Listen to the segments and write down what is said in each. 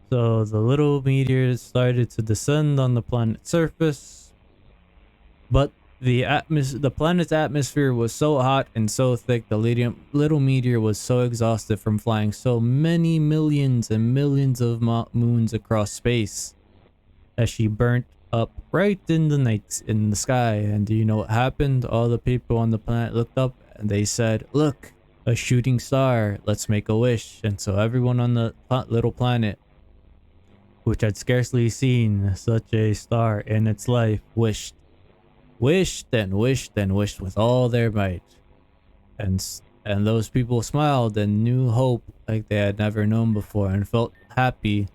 So the little meteors started to descend on the planet's surface, but the planet's atmosphere was so hot and so thick the little meteor was so exhausted from flying so many millions and millions of moons across space that she burnt up right in the night in the sky. And do you know what happened? All the people on the planet looked up and they said, "Look, a shooting star. Let's make a wish." And so everyone on the little planet, which had scarcely seen such a star in its life, wished and wished and wished with all their might. And those people smiled and knew hope like they had never known before and felt happy.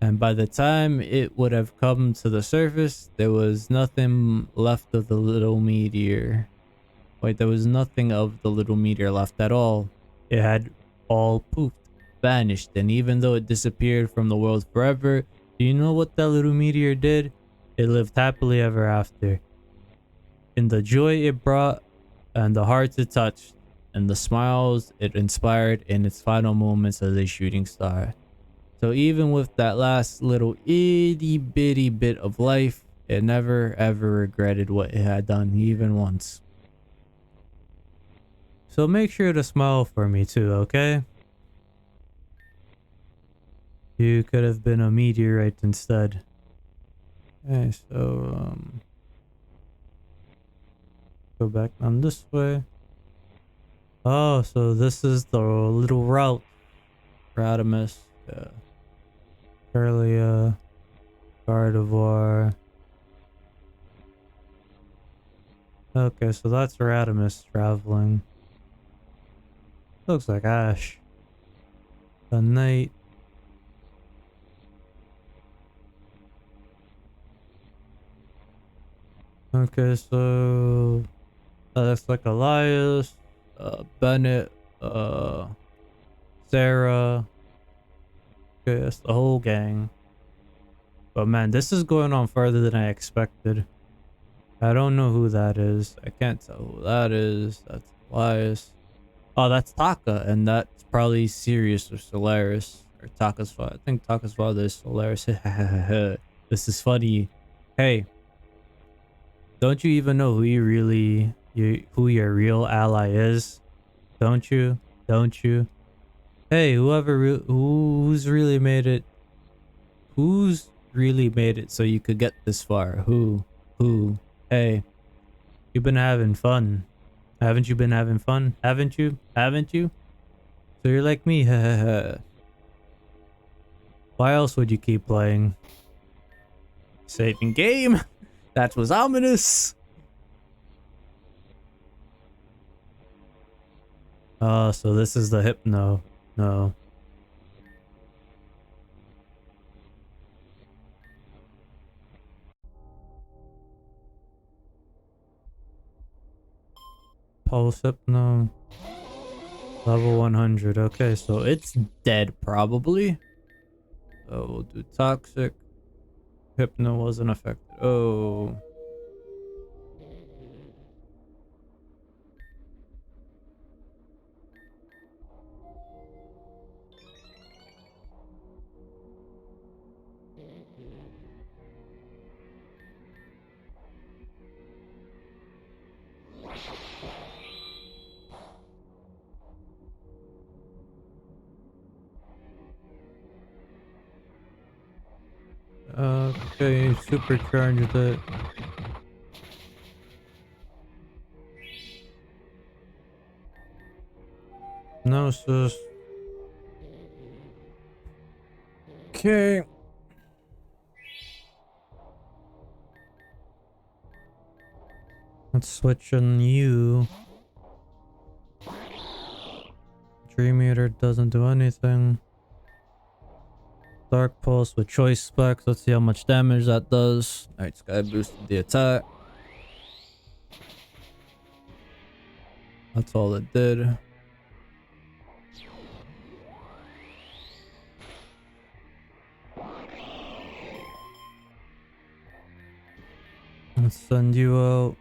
And by the time it would have come to the surface, there was nothing left of the little meteor. Wait, there was nothing of the little meteor left at all. It had all poofed, vanished, and even though it disappeared from the world forever, do you know what that little meteor did? It lived happily ever after. In the joy it brought, and the hearts it touched, and the smiles it inspired in its final moments as a shooting star. So even with that last little itty bitty bit of life, it never ever regretted what it had done, even once. So make sure to smile for me too, okay? You could have been a meteorite instead. Okay, so go back on this way. Oh, so this is the little route. Radimus, Curlia, Gardevoir. Okay, so that's Radimus traveling. Looks like Ash. A knight. Okay, so that looks like Elias, Bennett, Sarah. Okay, that's the whole gang. But man, this is going on further than I expected. I don't know who that is. I can't tell who that is. That's Elias. Oh, that's Taka, and that's probably Sirius or Solaris. Or Taka's father. I think Taka's father is Solaris. This is funny. Hey, don't you even know who who your real ally is? Don't you? Don't you? Hey, who's really made it? Who's really made it so you could get this far? Who? Who? Hey, you've been having fun. Haven't you been having fun? Haven't you? Haven't you? So you're like me. Why else would you keep playing? Saving game? That was ominous. Oh, so this is the Hypno. No. Pulse Hypno. Level 100. Okay, so it's dead probably. So we'll do Toxic. Hypno wasn't affected. Oh. Okay, supercharged it. No, sus. Okay. Let's switch on you. Dream Eater doesn't do anything. Dark Pulse with choice specs. Let's see how much damage that does. Alright, Sky boosted the attack. That's all it did. Let's send you out.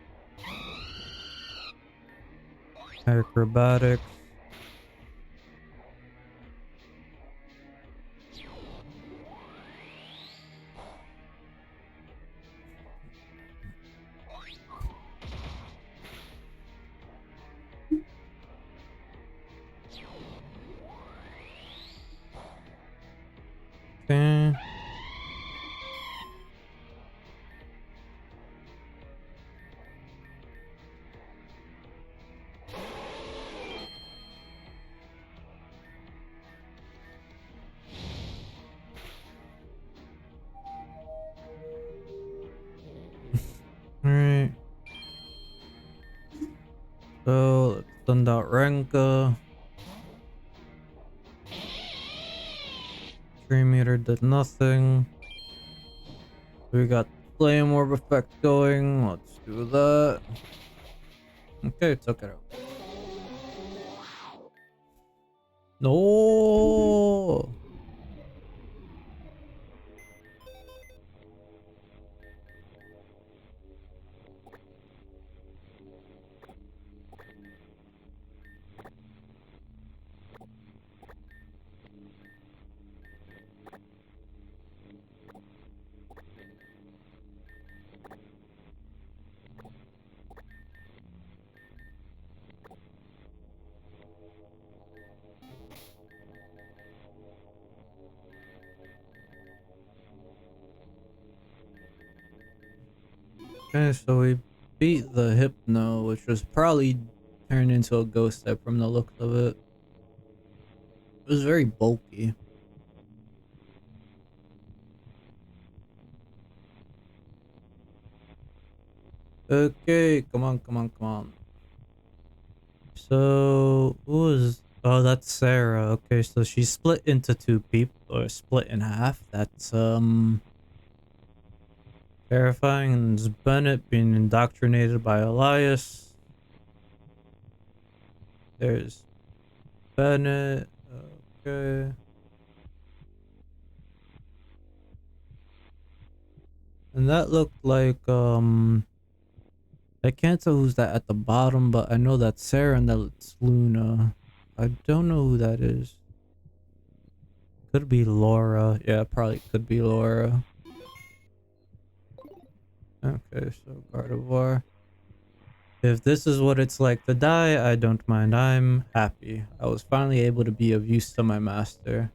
Okay. Alright. So let's send out Renka. 3 meter did nothing. We got flame orb effect going. Let's do that. Okay, took it out. No. Okay, so we beat the Hypno, which was probably turned into a ghost type from the looks of it. It was very bulky. Okay, come on, come on, come on. So, who is... Oh, that's Sarah. Okay, so she's split into two people, or split in half. That's, terrifying. And there's Bennett being indoctrinated by Elias. There's Bennett. Okay. And that looked like, I can't tell who's that at the bottom, but I know that's Sarah and that's Luna. I don't know who that is. Could be Laura. Yeah, probably could be Laura. Okay, so Gardevoir. If this is what it's like to die, I don't mind. I'm happy. I was finally able to be of use to my master.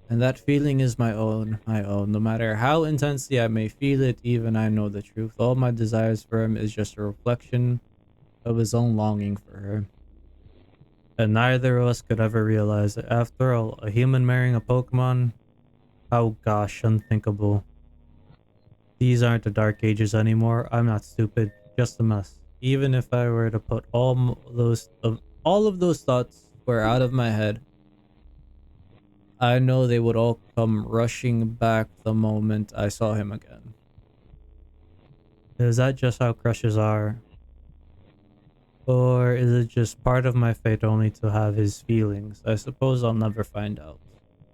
And that feeling is my own, my own. No matter how intensely I may feel it, even I know the truth. All my desires for him is just a reflection of his own longing for her. And neither of us could ever realize it. After all, a human marrying a Pokemon? Oh gosh, unthinkable. These aren't the Dark Ages anymore. I'm not stupid, just a mess. Even if I were to put all of those thoughts were out of my head, I know they would all come rushing back the moment I saw him again. Is that just how crushes are? Or is it just part of my fate only to have his feelings? I suppose I'll never find out.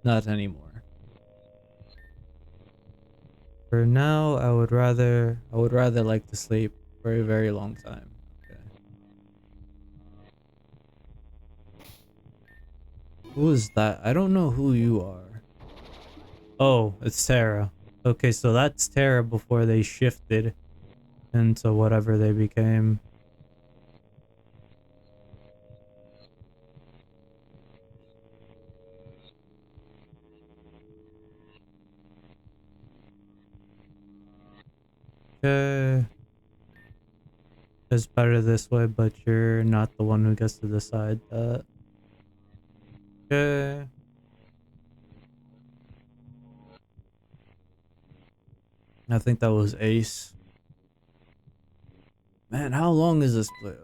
Not anymore. For now, I would rather like to sleep for a very long time. Okay. Who is that? I don't know who you are. Oh, it's Sarah. Okay, so that's Terra before they shifted into whatever they became. Okay. It's better this way, but you're not the one who gets to decide that. Okay. I think that was Ace. Man, how long is this play?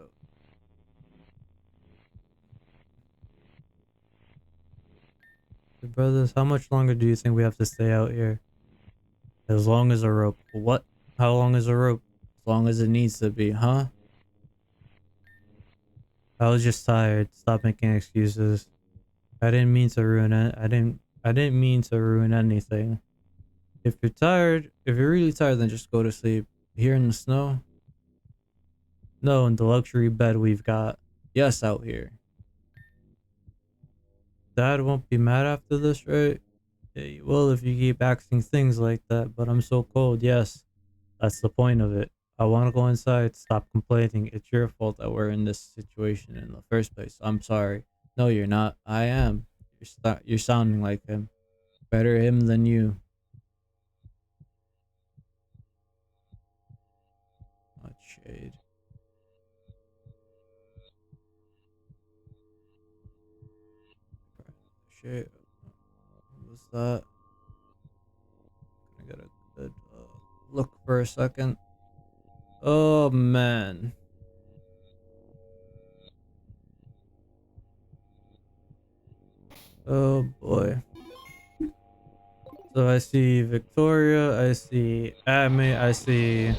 Brothers, how much longer do you think we have to stay out here? As long as a rope. What? How long is a rope? As long as it needs to be, huh? I was just tired. Stop making excuses. I didn't mean to ruin it. I didn't mean to ruin anything. If you're tired, if you're really tired, then just go to sleep. Here in the snow? No, in the luxury bed we've got. Yes, out here. Dad won't be mad after this, right? Yeah, he will if you keep asking things like that, but I'm so cold, yes. That's the point of it. I want to go inside. Stop complaining. It's your fault that we're in this situation in the first place. I'm sorry. No, you're not. I am. You're sounding like him. Better him than you. Not shade. Shade. What was that? I got a good look for a second. Oh man. Oh boy. So I see Victoria, I see Amy, I see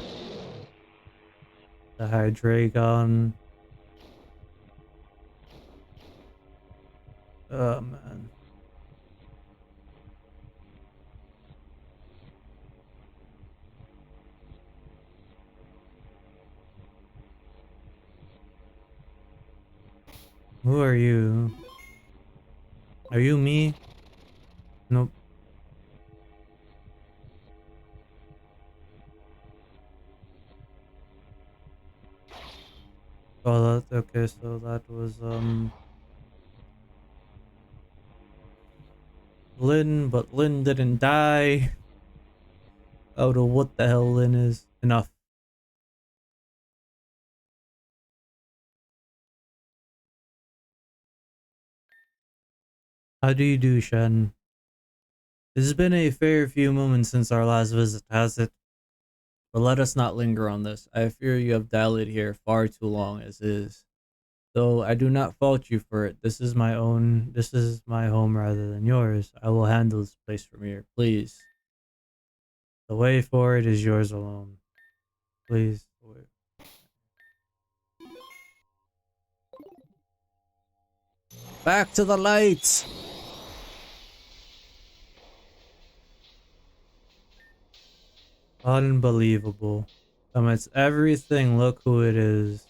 the Hydreigon. Oh man. Who are you? Are you me? Nope. Oh, that okay. So that was Lynn, but Lynn didn't die. I don't know what the hell Lynn is. Enough. How do you do, Shen? It's been a fair few moments since our last visit, has it? But let us not linger on this. I fear you have dallied here far too long as is. Though I do not fault you for it. This is my home rather than yours. I will handle this place from here, please. The way forward is yours alone. Please. Back to the lights! Unbelievable. Amidst everything, look who it is.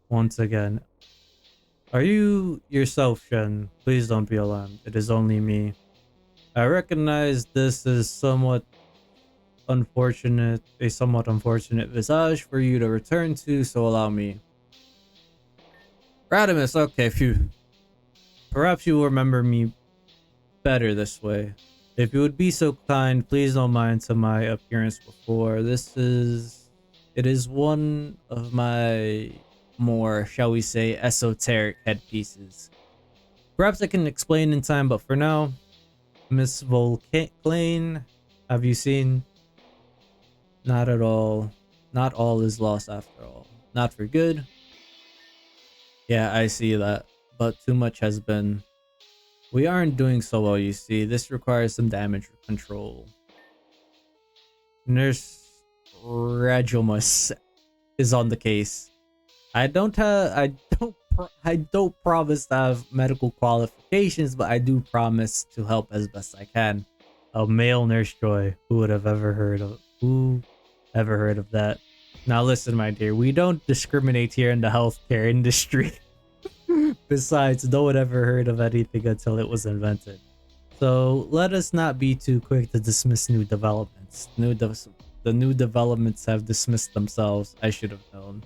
Once again. Are you yourself, Shen? Please don't be alarmed. It is only me. I recognize this is a somewhat unfortunate visage for you to return to, so allow me. Radimus, okay, phew. Perhaps you will remember me better this way. If you would be so kind, please don't mind to my appearance before. It is one of my more, shall we say, esoteric headpieces. Perhaps I can explain in time, but for now, Miss Volcane, have you seen? Not at all. Not all is lost after all. Not for good. Yeah, I see that. But too much has been. We aren't doing so well, you see. This requires some damage control. Nurse Regimus is on the case. I don't promise to have medical qualifications, but I do promise to help as best I can. A male nurse joy. Who ever heard of that? Now listen, my dear, we don't discriminate here in the healthcare industry. Besides, no one ever heard of anything until it was invented. So let us not be too quick to dismiss new developments. The new developments have dismissed themselves. I should have known.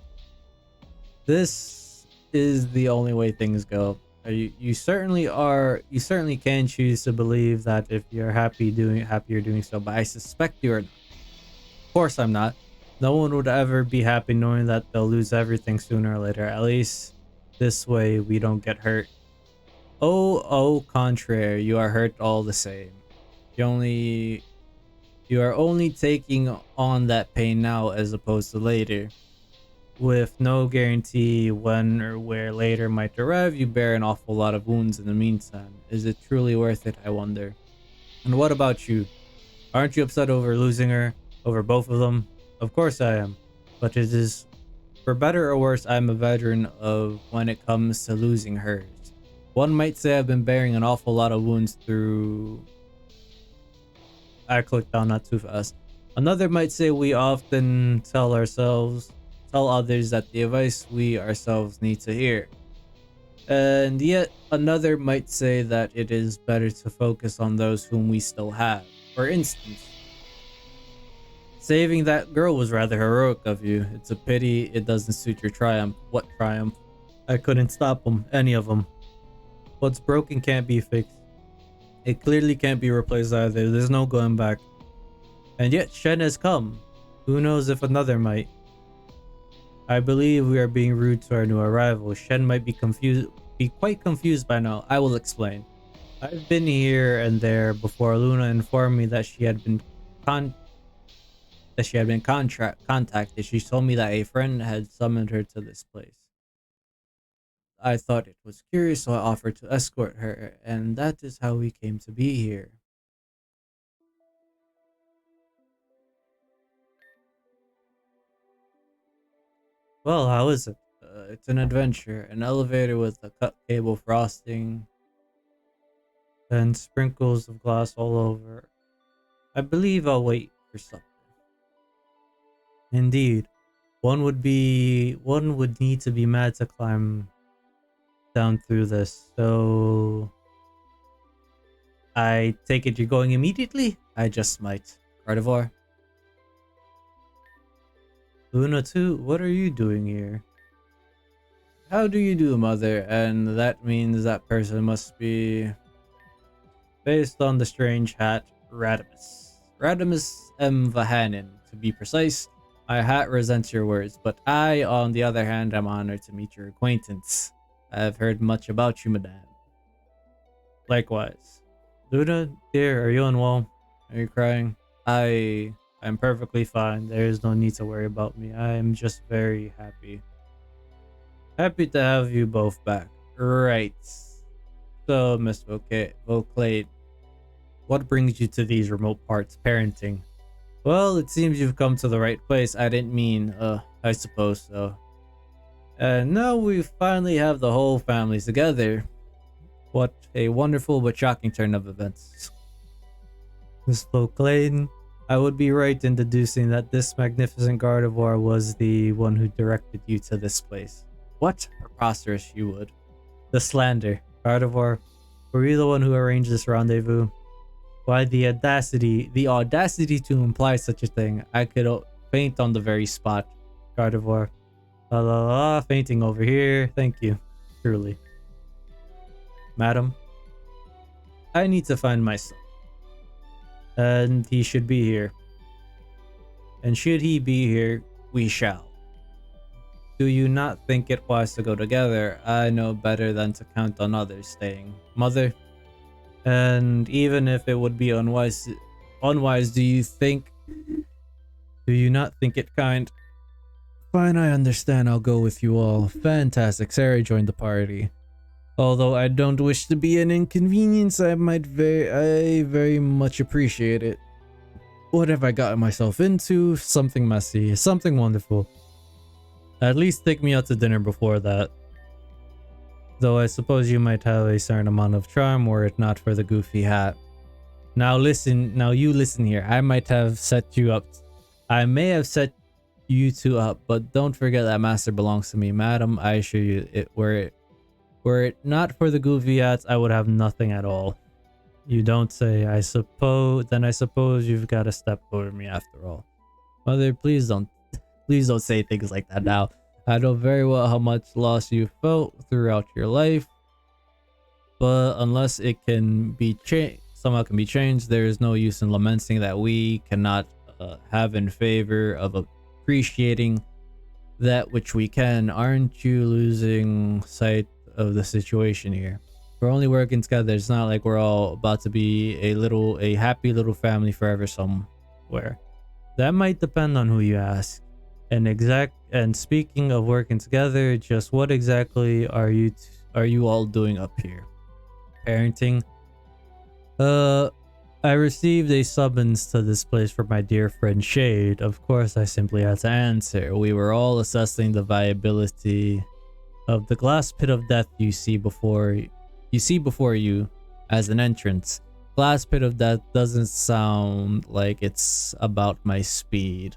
This is the only way things go. You certainly can choose to believe that if you're happy you're doing so, but I suspect you're not. Of course I'm not. No one would ever be happy knowing that they'll lose everything sooner or later. At least this way we don't get hurt. Oh, contraire, you are hurt all the same. You are only taking on that pain now as opposed to later. With no guarantee when or where later might arrive, you bear an awful lot of wounds in the meantime. Is it truly worth it, I wonder? And what about you? Aren't you upset over losing her? Over both of them? Of course I am. But it is, for better or worse, I'm a veteran of when it comes to losing hers. One might say I've been bearing an awful lot of wounds through... I clicked down not too fast. Another might say we often tell others that the advice we ourselves need to hear. And yet another might say that it is better to focus on those whom we still have. For instance, saving that girl was rather heroic of you. It's a pity it doesn't suit your triumph. What triumph? I couldn't stop them, any of them. What's broken can't be fixed. It clearly can't be replaced either. There's no going back. And yet Shen has come. Who knows if another might. I believe we are being rude to our new arrival. Shen might be quite confused by now. I will explain. I've been here and there before Luna informed me that she had been contacted. She told me that a friend had summoned her to this place. I thought it was curious, so I offered to escort her, and that is how we came to be here. Well, how is it? It's an adventure. An elevator with a cut cable frosting and sprinkles of glass all over. I believe I'll wait for supper. Indeed. One would need to be mad to climb down through this. So I take it you're going immediately? I just might. Carnivore. Luna too, what are you doing here? How do you do, mother? And that means that person must be based on the strange hat, Radimus. Radimus M. Vahanen, to be precise. My hat resents your words, but I, on the other hand, am honored to meet your acquaintance. I have heard much about you, madame. Likewise. Luna, dear, are you unwell? Are you crying? I'm perfectly fine. There is no need to worry about me. I am just very happy. Happy to have you both back. Right. So, Miss Voclade, what brings you to these remote parts, parenting? Well, it seems you've come to the right place. I didn't mean, I suppose so. And now we finally have the whole family together. What a wonderful but shocking turn of events. Miss Voclade, I would be right in deducing that this magnificent Gardevoir was the one who directed you to this place. What? Preposterous, you would. The slander. Gardevoir, were you the one who arranged this rendezvous? Why, the audacity to imply such a thing. I could faint on the very spot. Gardevoir. La la la, fainting over here. Thank you. Truly. Madam, I need to find my son. And he should be here. And should he be here, we shall. Do you not think it wise to go together? I know better than to count on others staying. Mother, and even if it would be unwise, do you not think it kind? Fine, I understand. I'll go with you all. Fantastic. Sarah joined the party. Although I don't wish to be an inconvenience, I very much appreciate it. What have I gotten myself into? Something messy, something wonderful. At least take me out to dinner before that. Though I suppose you might have a certain amount of charm were it not for the goofy hat. Now you listen here. I might have set you up. I may have set you two up, but don't forget that master belongs to me. Madam, I assure you, were it not for the goofy hats, I would have nothing at all. You don't say. I suppose you've got to step over me after all. Mother, please don't say things like that now. I know very well how much loss you felt throughout your life, but unless it can be somehow can be changed, there is no use in lamenting that we cannot have in favor of appreciating that which we can. Aren't you losing sight of the situation here? We're only working together. It's not like we're all about to be a happy little family forever somewhere. That might depend on who you ask. And speaking of working together, just what exactly are you all doing up here? Parenting? I received a summons to this place from my dear friend Shade. Of course, I simply had to answer. We were all assessing the viability of the glass pit of death you see before you as an entrance. Glass pit of death doesn't sound like it's about my speed.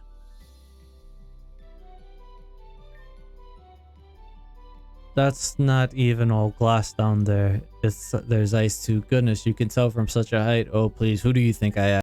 That's not even all glass down there. There's ice too. Goodness, you can tell from such a height. Oh please, who do you think I am?